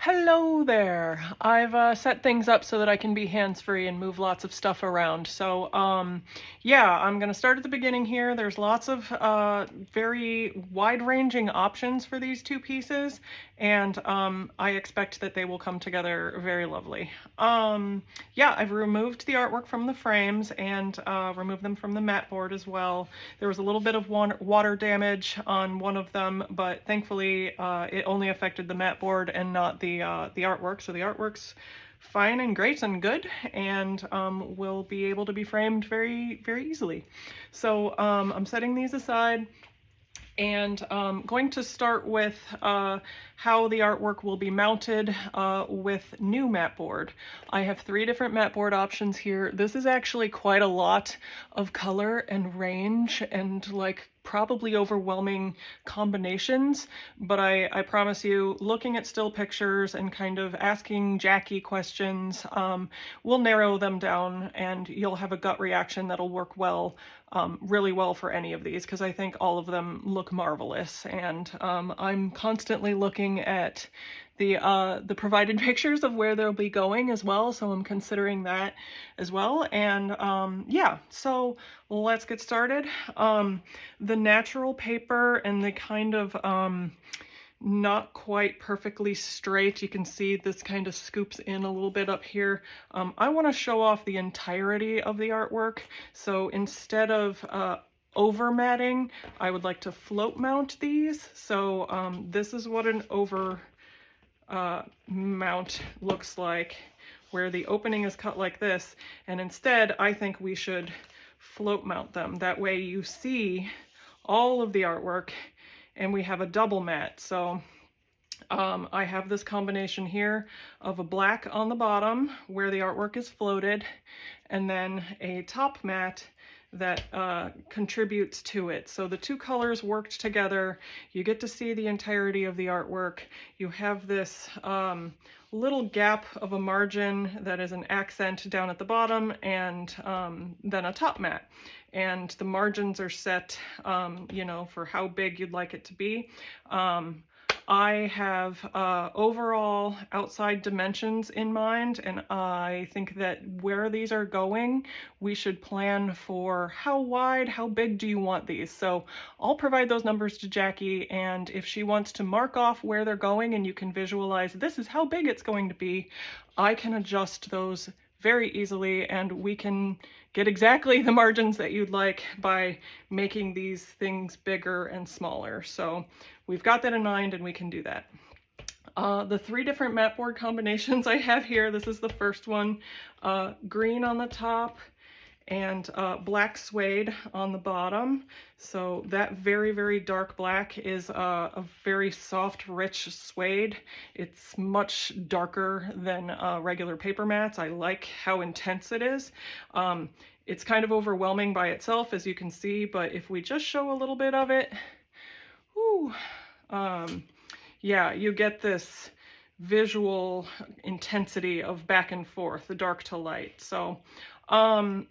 Hello there. I've set things up so that I can be hands-free and move lots of stuff around. Yeah, I'm going to start at the beginning here. There's lots of very wide-ranging options for these two pieces, and I expect that they will come together very lovely. Yeah, I've removed the artwork from the frames and removed them from the mat board as well. There was a little bit of water damage on one of them, but thankfully it only affected the mat board and not the artwork. So the artwork's fine and great and good, and will be able to be framed very, very easily. So I'm setting these aside and going to start with how the artwork will be mounted with new mat board. I have 3 different mat board options here. This is actually quite a lot of color and range and like probably overwhelming combinations, but I promise you, looking at still pictures and kind of asking Jackie questions will narrow them down, and you'll have a gut reaction that'll work well, really well for any of these, because I think all of them look marvelous. And I'm constantly looking at the provided pictures of where they'll be going as well, so I'm considering that as well. And yeah, so let's get started. The natural paper and the kind of not quite perfectly straight, you can see this kind of scoops in a little bit up here. I want to show off the entirety of the artwork, so instead of over matting, I would like to float mount these. So this is what an over mount looks like, where the opening is cut like this, and instead I think we should float mount them. That way you see all of the artwork and we have a double mat. So I have this combination here of a black on the bottom where the artwork is floated, and then a top mat that contributes to it. So the two colors worked together. You get to see the entirety of the artwork. You have this little gap of a margin that is an accent down at the bottom, and then a top mat. And the margins are set, you know, for how big you'd like it to be. I have overall outside dimensions in mind, and I think that where these are going, we should plan for how wide, how big do you want these. So I'll provide those numbers to Jackie, and if she wants to mark off where they're going and you can visualize this is how big it's going to be, I can adjust those very easily, and we can get exactly the margins that you'd like by making these things bigger and smaller. So we've got that in mind, and we can do that. The 3 different mat board combinations I have here, this is the first one, green on the top and black suede on the bottom. So that very, very dark black is a very soft, rich suede. It's much darker than regular paper mats. I like how intense it is. It's kind of overwhelming by itself, as you can see, but if we just show a little bit of it, whew, yeah, you get this visual intensity of back and forth, the dark to light. So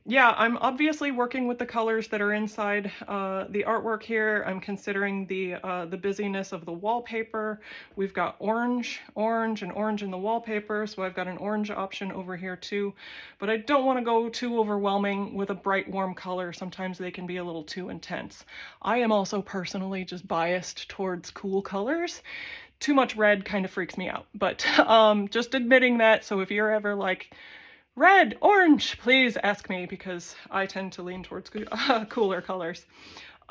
yeah, I'm obviously working with the colors that are inside the artwork here. I'm considering the busyness of the wallpaper. We've got orange, and orange in the wallpaper, so I've got an orange option over here too. But I don't want to go too overwhelming with a bright, warm color. Sometimes they can be a little too intense. I am also personally just biased towards cool colors. Too much red kind of freaks me out, but just admitting that. So if you're ever like, red, orange, please ask me, because I tend to lean towards cooler colors.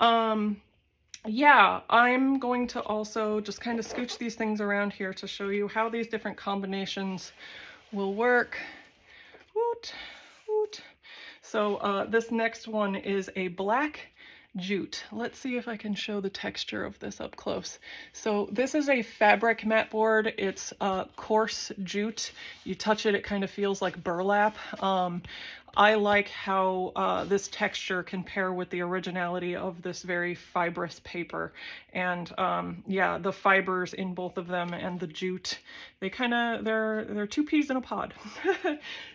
Yeah, I'm going to also just kind of scooch these things around here to show you how these different combinations will work. Woot, woot. So this next one is a black jute. Let's see if I can show the texture of this up close. So this is a fabric mat board. It's coarse jute. You touch it, it kind of feels like burlap. I like how this texture can pair with the originality of this very fibrous paper. And yeah, the fibers in both of them and the jute, they kind of, they're 2 peas in a pod.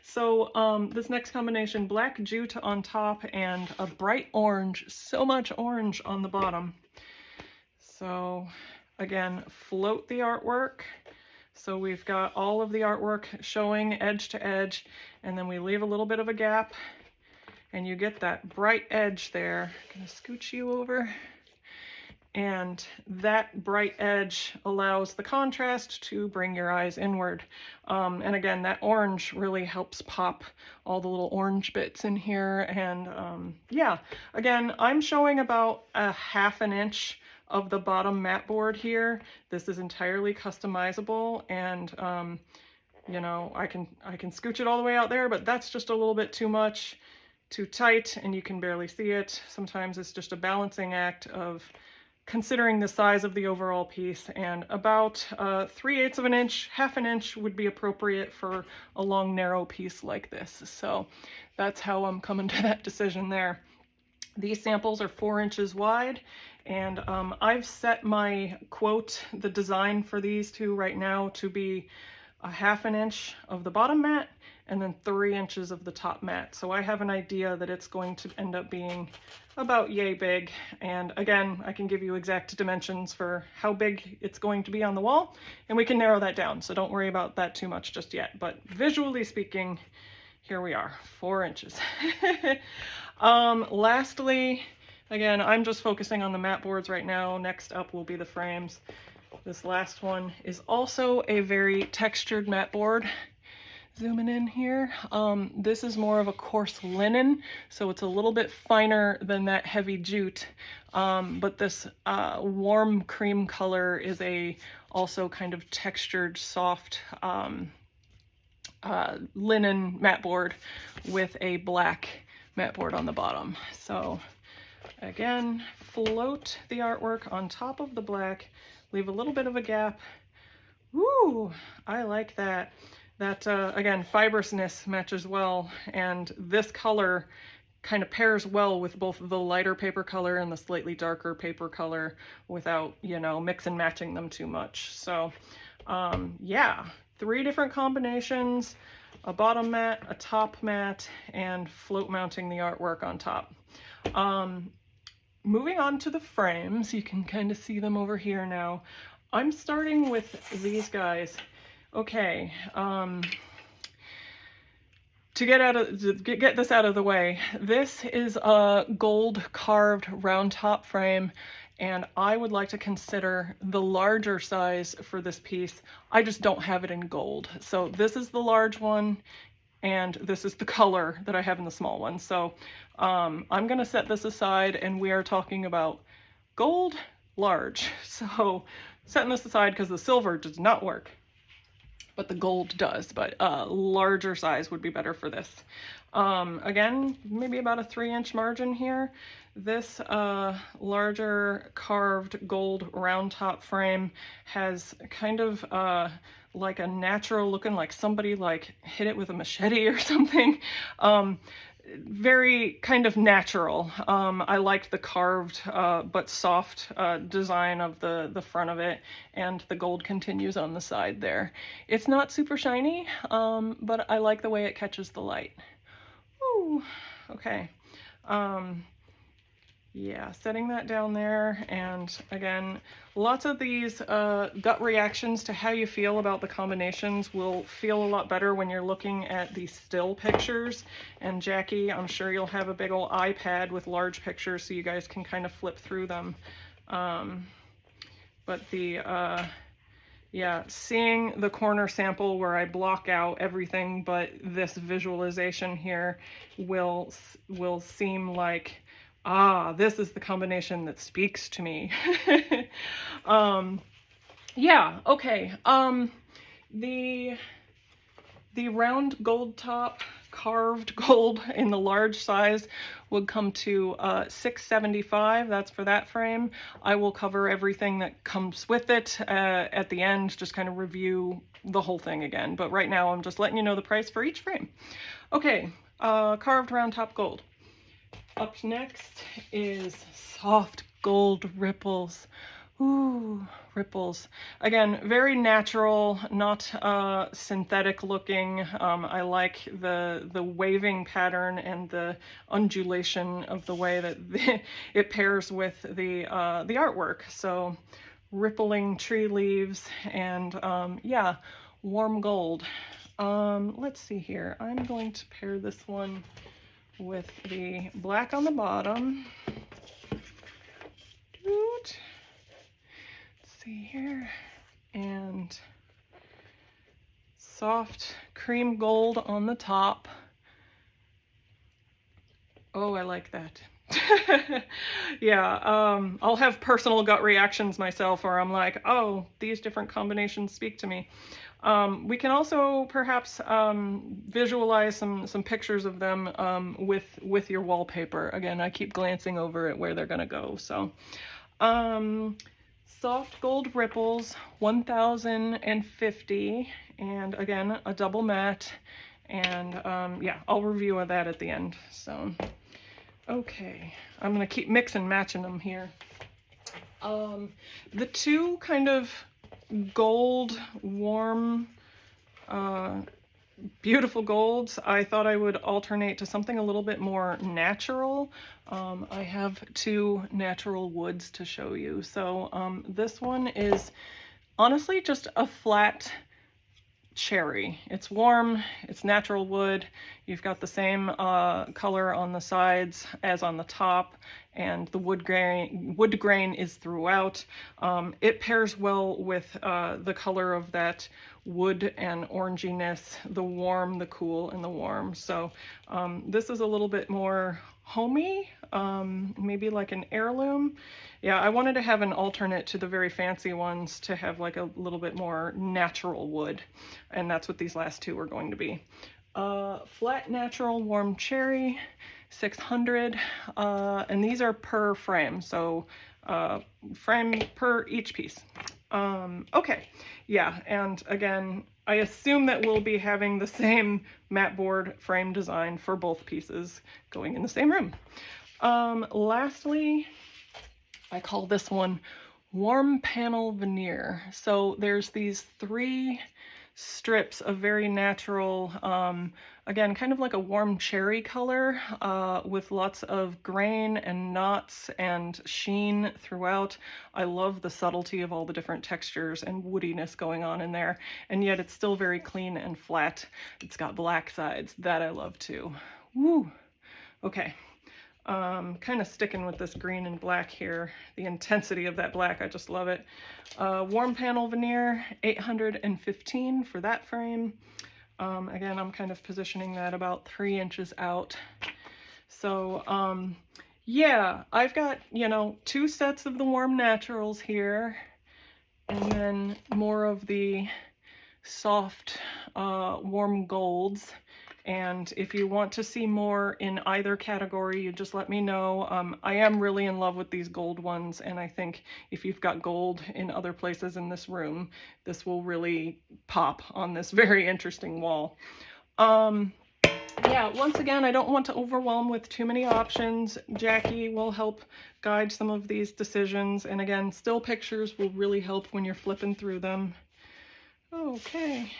So this next combination, black jute on top and a bright orange, so much orange on the bottom. So again, float the artwork So we've got all of the artwork showing edge to edge, and then we leave a little bit of a gap, and you get that bright edge there. I'm gonna scooch you over. And that bright edge allows the contrast to bring your eyes inward. And again, that orange really helps pop all the little orange bits in here. And yeah, again, I'm showing about a 1/2 inch of the bottom mat board here. This is entirely customizable, and you know, I can scooch it all the way out there, but that's just a little bit too much, too tight, and you can barely see it. Sometimes it's just a balancing act of considering the size of the overall piece, and about 3/8 of an inch, 1/2 inch would be appropriate for a long narrow piece like this. So that's how I'm coming to that decision there. These samples are 4 inches wide, and I've set my quote, the design for these two right now, to be a 1/2 inch of the bottom mat and then 3 inches of the top mat. So I have an idea that it's going to end up being about yay big. And again, I can give you exact dimensions for how big it's going to be on the wall, and we can narrow that down. So don't worry about that too much just yet. But visually speaking, here we are, 4 inches. Lastly, again, I'm just focusing on the mat boards right now. Next up will be the frames. This last one is also a very textured mat board. Zooming in here. This is more of a coarse linen, so it's a little bit finer than that heavy jute. But this warm cream color is a also kind of textured, soft linen mat board with a black mat board on the bottom. So again, float the artwork on top of the black, leave a little bit of a gap. Ooh, I like that. That, again, fibrousness matches well, and this color kind of pairs well with both the lighter paper color and the slightly darker paper color without, you know, mix and matching them too much. So, yeah, 3 different combinations: a bottom mat, a top mat, and float mounting the artwork on top. Moving on to the frames, you can kind of see them over here now. I'm starting with these guys. Okay, to get this out of the way, this is a gold carved round top frame, and I would like to consider the larger size for this piece. I just don't have it in gold. So this is the large one, and this is the color that I have in the small one. So I'm gonna set this aside, and we are talking about gold, large. So setting this aside because the silver does not work, but the gold does. But larger size would be better for this. Again, maybe about a 3-inch margin here. This larger carved gold round top frame has kind of like a natural looking, like somebody like hit it with a machete or something. Very kind of natural. I liked the carved but soft design of the front of it, and the gold continues on the side there. It's not super shiny, but I like the way it catches the light. Ooh, okay. Yeah, setting that down there, and again, lots of these gut reactions to how you feel about the combinations will feel a lot better when you're looking at the still pictures. And Jackie, I'm sure you'll have a big old iPad with large pictures so you guys can kind of flip through them. But the, yeah, seeing the corner sample where I block out everything but this visualization here will seem like, ah, this is the combination that speaks to me. Yeah, okay. The round gold top, carved gold in the large size would come to $675. That's for that frame. I will cover everything that comes with it at the end, just kind of review the whole thing again. But right now I'm just letting you know the price for each frame. Okay, carved round top gold. Up next is soft gold ripples. Ooh, ripples. Again, very natural, not synthetic looking. I like the waving pattern and the undulation of the way that it pairs with the artwork. So rippling tree leaves, and yeah, warm gold. Let's see here. I'm going to pair this one with the black on the bottom. Let's see here. And soft cream gold on the top. Oh, I like that. Yeah, I'll have personal gut reactions myself, or I'm like, oh, these different combinations speak to me. We can also perhaps visualize some pictures of them with your wallpaper. Again, I keep glancing over at where they're gonna go. So, soft gold ripples, 1050, and again, a double matte. And yeah, I'll review that at the end. So, okay, I'm gonna keep mix and matching them here. The two kind of gold, warm, beautiful golds, I thought I would alternate to something a little bit more natural. I have two natural woods to show you. So this one is honestly just a flat cherry. It's warm, it's natural wood. You've got the same color on the sides as on the top, and the wood grain is throughout. It pairs well with the color of that wood and oranginess, the warm, the cool, and the warm. So this is a little bit more homey, maybe like an heirloom. Yeah, I wanted to have an alternate to the very fancy ones to have like a little bit more natural wood, and that's what these last two are going to be. Flat natural warm cherry, 600, and these are per frame, so frame per each piece. Okay, yeah, and again, I assume that we'll be having the same mat board frame design for both pieces going in the same room. Lastly, I call this one warm panel veneer. So there's these three strips of very natural, again, kind of like a warm cherry color, with lots of grain and knots and sheen throughout. I love the subtlety of all the different textures and woodiness going on in there, and yet it's still very clean and flat. It's got black sides. That I love too. Woo! Okay. Kind of sticking with this green and black here. The intensity of that black, I just love it. Warm panel veneer, 815 for that frame. Again, I'm kind of positioning that about 3 inches out. So, yeah, I've got, you know, 2 sets of the warm naturals here, and then more of the soft, warm golds. And if you want to see more in either category, you just let me know. I am really in love with these gold ones, and I think if you've got gold in other places in this room, this will really pop on this very interesting wall. Yeah, once again, I don't want to overwhelm with too many options. Jackie will help guide some of these decisions, and again, still pictures will really help when you're flipping through them. Okay,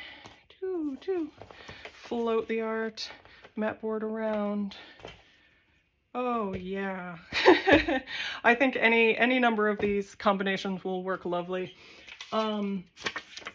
float the art, mat board around. Oh yeah. I think any number of these combinations will work lovely.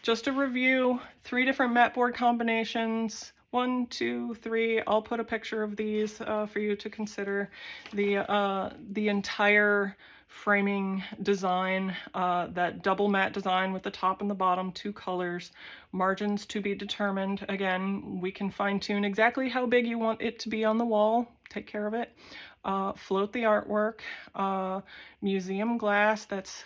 Just to review, 3 different mat board combinations. 1, 2, 3. I'll put a picture of these for you to consider. The entire framing design, that double matte design with the top and the bottom, 2 colors, margins to be determined. Again, we can fine tune exactly how big you want it to be on the wall, take care of it. Float the artwork, museum glass, that's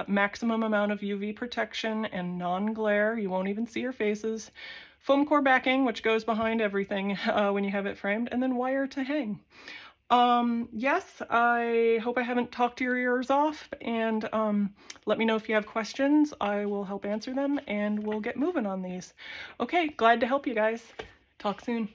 maximum amount of UV protection and non-glare, you won't even see your faces. Foam core backing, which goes behind everything when you have it framed, and then wire to hang. Yes, I hope I haven't talked your ears off, and let me know if you have questions. I will help answer them, and we'll get moving on these. Okay, glad to help you guys. Talk soon.